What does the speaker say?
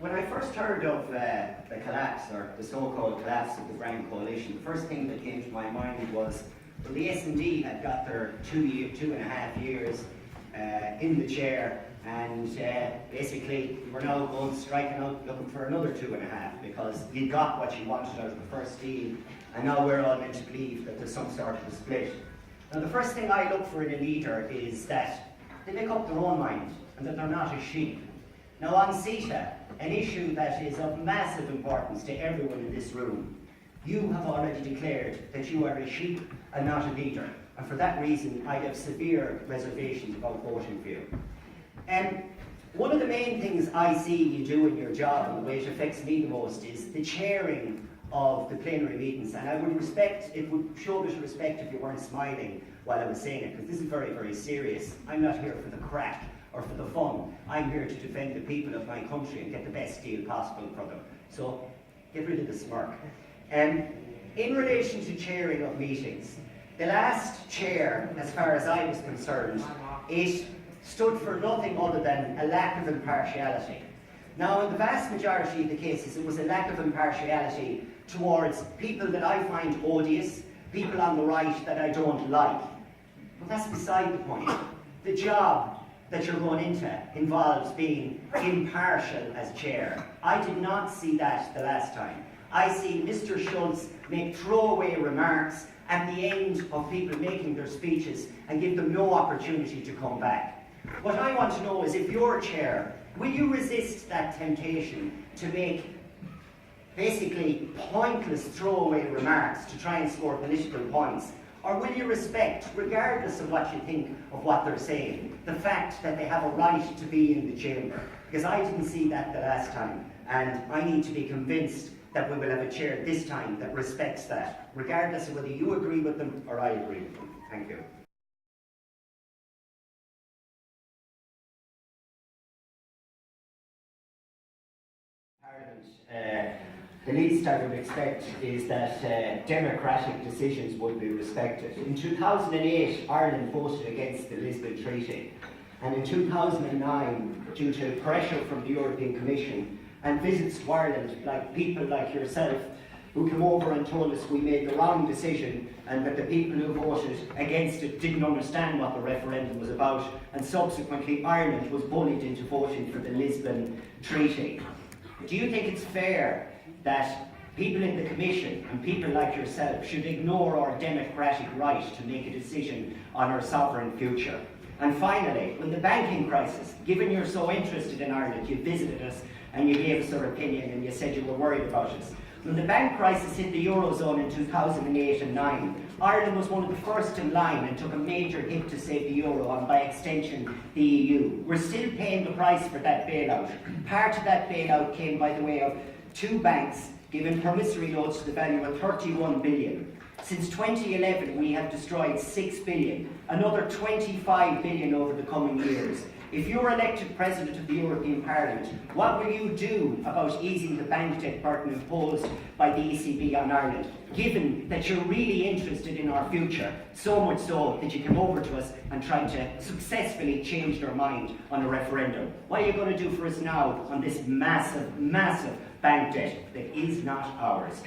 When I first heard of the collapse, or the so-called collapse of the Grand Coalition, the first thing that came to my mind was, well, the S&D had got their 2.5 years in the chair, and basically we're now going striking out looking for another 2.5, because you got what you wanted out of the first deal, and now we're all meant to believe that there's some sort of a split. Now the first thing I look for in a leader is that they make up their own mind, and that they're not a sheep. Now on CETA, an issue that is of massive importance to everyone in this room, you have already declared that you are a sheep and not a leader. And for that reason, I have severe reservations about voting for you. One of the main things I see you do in your job, and the way it affects me the most, is the chairing of the plenary meetings. And it would show a bit of respect if you weren't smiling while I was saying it, because this is very, very serious. I'm not here for the crack or for the fun. I'm here to defend the people of my country and get the best deal possible for them. So get rid of the smirk. In relation to chairing of meetings, the last chair, as far as I was concerned, it stood for nothing other than a lack of impartiality. Now, in the vast majority of the cases, it was a lack of impartiality towards people that I find odious, people on the right that I don't like. But that's beside the point. The job that you're going into involves being impartial as chair. I did not see that the last time. I see Mr. Schulz make throwaway remarks at the end of people making their speeches and give them no opportunity to come back. What I want to know is, if you're chair, will you resist that temptation to make basically pointless throwaway remarks to try and score political points? Or will you respect, regardless of what you think of what they're saying, the fact that they have a right to be in the chamber? Because I didn't see that the last time, and I need to be convinced that we will have a chair this time that respects that, regardless of whether you agree with them or I agree with them. Thank you. Parliament, the least I would expect is that democratic decisions would be respected. In 2008, Ireland voted against the Lisbon Treaty, and in 2009, due to pressure from the European Commission and visits to Ireland, like people like yourself, who came over and told us we made the wrong decision and that the people who voted against it didn't understand what the referendum was about, and subsequently Ireland was bullied into voting for the Lisbon Treaty. Do you think it's fair that people in the Commission and people like yourself should ignore our democratic right to make a decision on our sovereign future? And finally, when the banking crisis, given you're so interested in Ireland, you visited us and you gave us your opinion and you said you were worried about us. When the bank crisis hit the Eurozone in 2008 and 9, Ireland was one of the first in line and took a major hit to save the euro and, by extension, the EU. We're still paying the price for that bailout. Part of that bailout came by the way of two banks giving promissory notes to the value of 31 billion. Since 2011, we have destroyed 6 billion, another 25 billion over the coming years. If you're elected President of the European Parliament, what will you do about easing the bank debt burden imposed by the ECB on Ireland, given that you're really interested in our future, so much so that you came over to us and tried to successfully change their mind on a referendum? What are you going to do for us now on this massive, massive bank debt that is not ours?